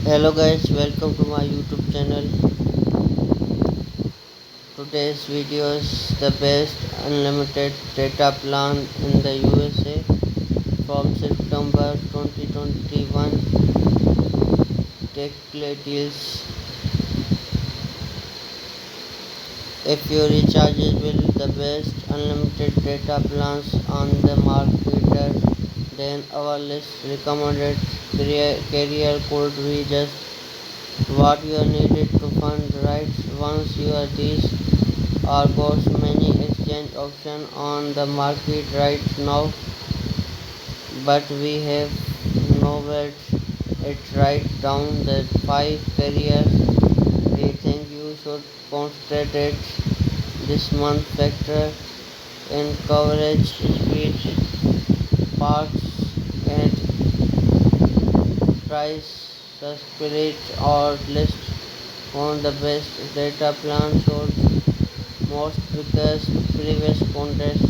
Hello guys, welcome to my YouTube channel. Today's video is the best unlimited data plan in the USA from September 2021. Tech play deals. If your recharges will the best unlimited data plans on the market, then our list recommended carrier could be just what you are needed to fund right once you are these are got many exchange options on the market right now, but we have nowhere it write down the five carriers we think you should concentrate this month. Factor in coverage, speed, parks, and price. Spirit or list on the best data plan sold most because previous contest.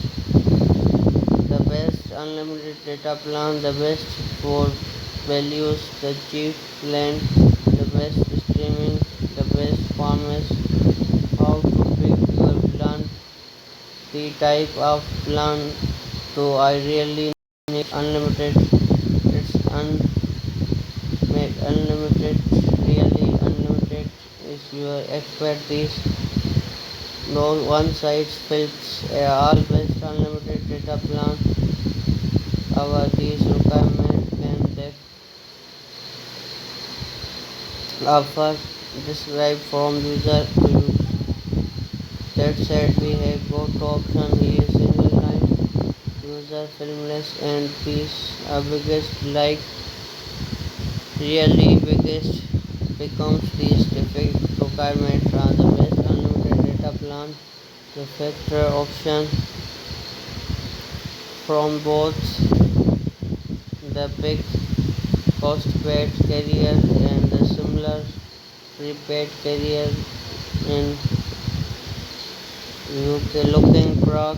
The best unlimited data plan, the best for values, the cheap plan, the best streaming, the best farmers. How to pick your plan, the type of plan. Do I really need unlimited? It's unlimited, really unlimited is your expert this. No one size fits all. Best unlimited data plan. Our these requirements can they offer described from user to use. That said, we have got option here single line, user filmless, and these are biggest like really biggest becomes these defect requirements are the best unlimited data plan. The factor option from both the big postpaid carrier and the similar prepaid carrier in UK. Looking proc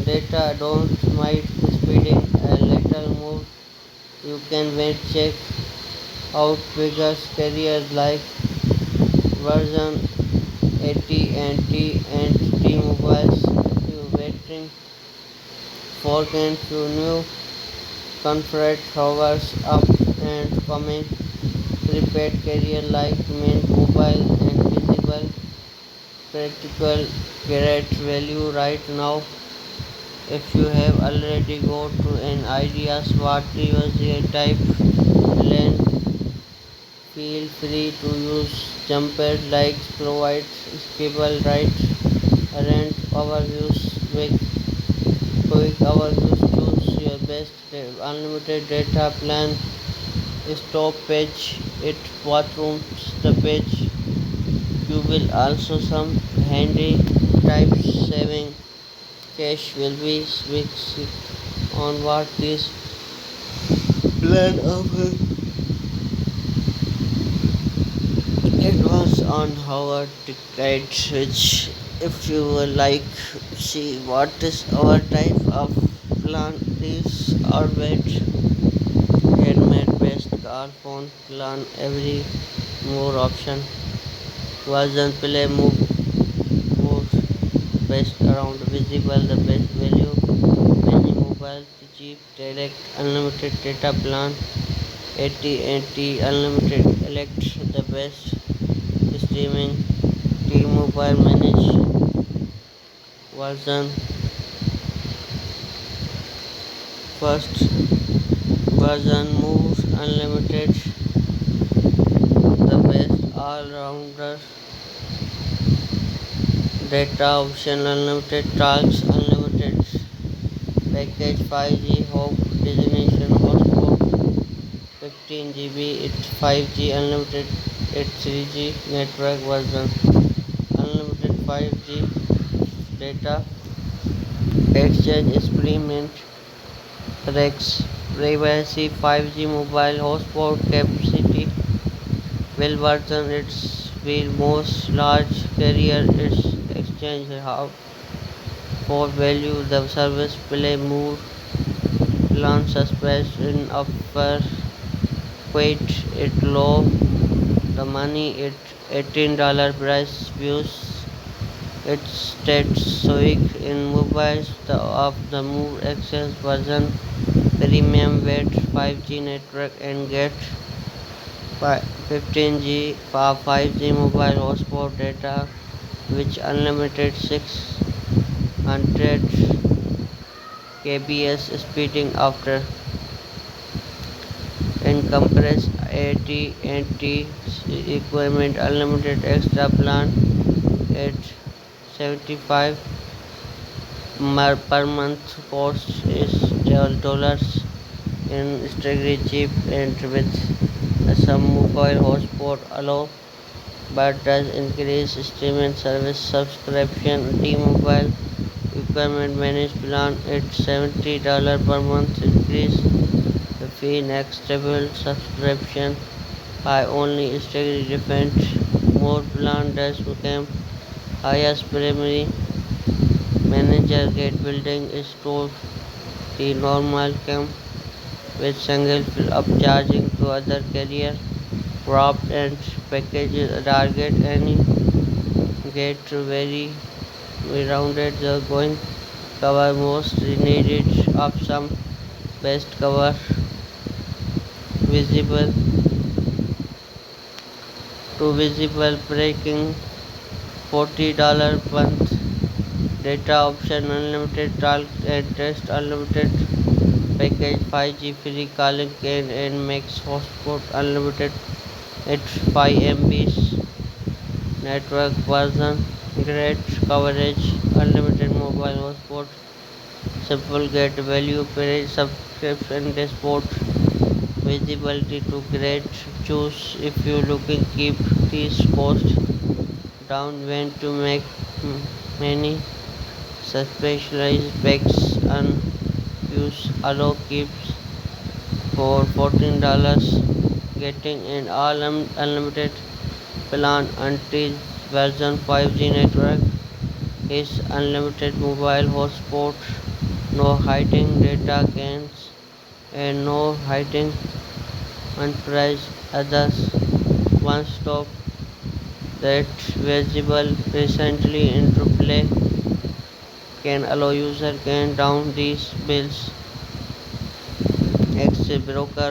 data don't mind speeding a little more. You can wait check out bigger carriers like version 80 and T-Mobiles. If you waiting for can few new confederate hovers up and coming prepaid carrier like Mint Mobile and Visible practical great value right now. If you have already got to an ideas what user type plan, feel free to use jumper likes provide stable right rent overviews quick overviews. Choose your best unlimited data plan. Stop page it bathrooms the page. You will also some handy types saving cash will be switched on what this plan offers. It was on our ticket switch. If you would like see what is our type of plan, these are best handmade best car phone plan every more option version play move best around visible the best value many mobile cheap direct unlimited data plan AT&T unlimited elect the best streaming T-Mobile managed version first version moves unlimited the best all-rounder data option unlimited talks unlimited package 5G hope destination hotspot 15 GB it's 5G unlimited it's 3G network version unlimited 5G data exchange experiment Rex privacy 5G mobile hotspot capacity well version its will most large carrier its exchange how for value the service play more plan suspect in upper quite it low the money it $18 price views it states stoic in mobiles of the Move Access version premium with 5G network and get 15G for 5G mobile hotspot data which unlimited 600 kbs speeding after and compressed AT&T equipment unlimited extra plan at 75 per month cost is dollars in strictly cheap and with some mobile hotspot allow but does increase streaming service subscription. T-Mobile equipment managed plan at $70 per month increase the fee next stable subscription by only strictly different more plan does become highest primary manager get building is told the normal come with single fill up charging to other carrier cropped and packages target any get very rounded the going cover most needed of some best cover visible to visible breaking $40 month data option unlimited talk and text unlimited package 5G free calling and max hotspot unlimited at 5 MBs network version great coverage unlimited mobile hotspot simple get value package subscription dashboard visibility to great choose if you looking keep these costs down when to make many specialized packs and use allow keeps for $14 getting an all unlimited plan until version 5G network is unlimited mobile hotspot no hiding data cans and no hiding unpriced others one stop that visible recently into play can allow user can down these bills ex broker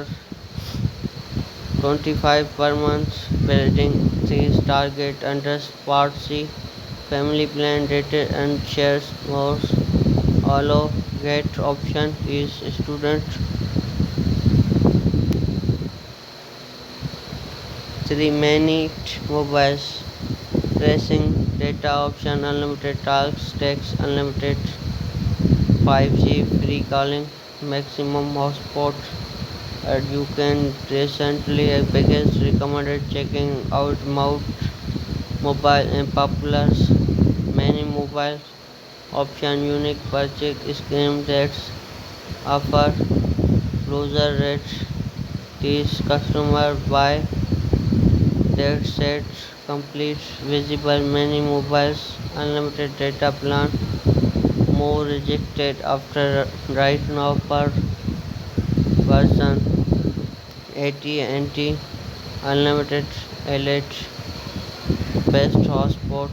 25 per month building these target under part C family plan rated and shares more allow get option is student 3 minute mobiles tracing data option unlimited talks text unlimited 5G free calling maximum hotspot and you can recently biggest recommended checking out mobile and popular many mobile option unique purchase scheme that offer closer rates these customer buy that sets complete visible many mobiles unlimited data plan more rejected after right now per person AT&T unlimited elite best hotspot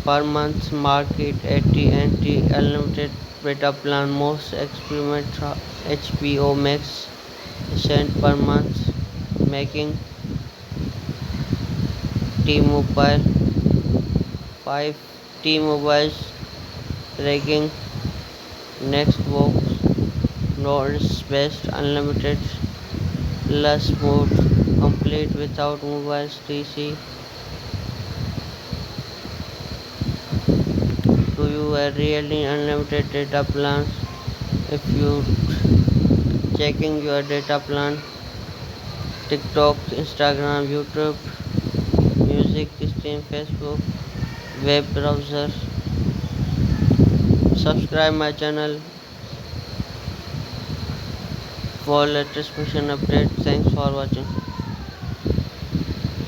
per month market AT&T unlimited beta plan most experiment HBO Max cent per month making T-Mobile 5 T-Mobile's ranking next box Norris best unlimited plus mode complete without mobiles TC do you a really unlimited data plans if you checking your data plan TikTok Instagram YouTube music stream Facebook web browser subscribe my channel for latest mission update thanks for watching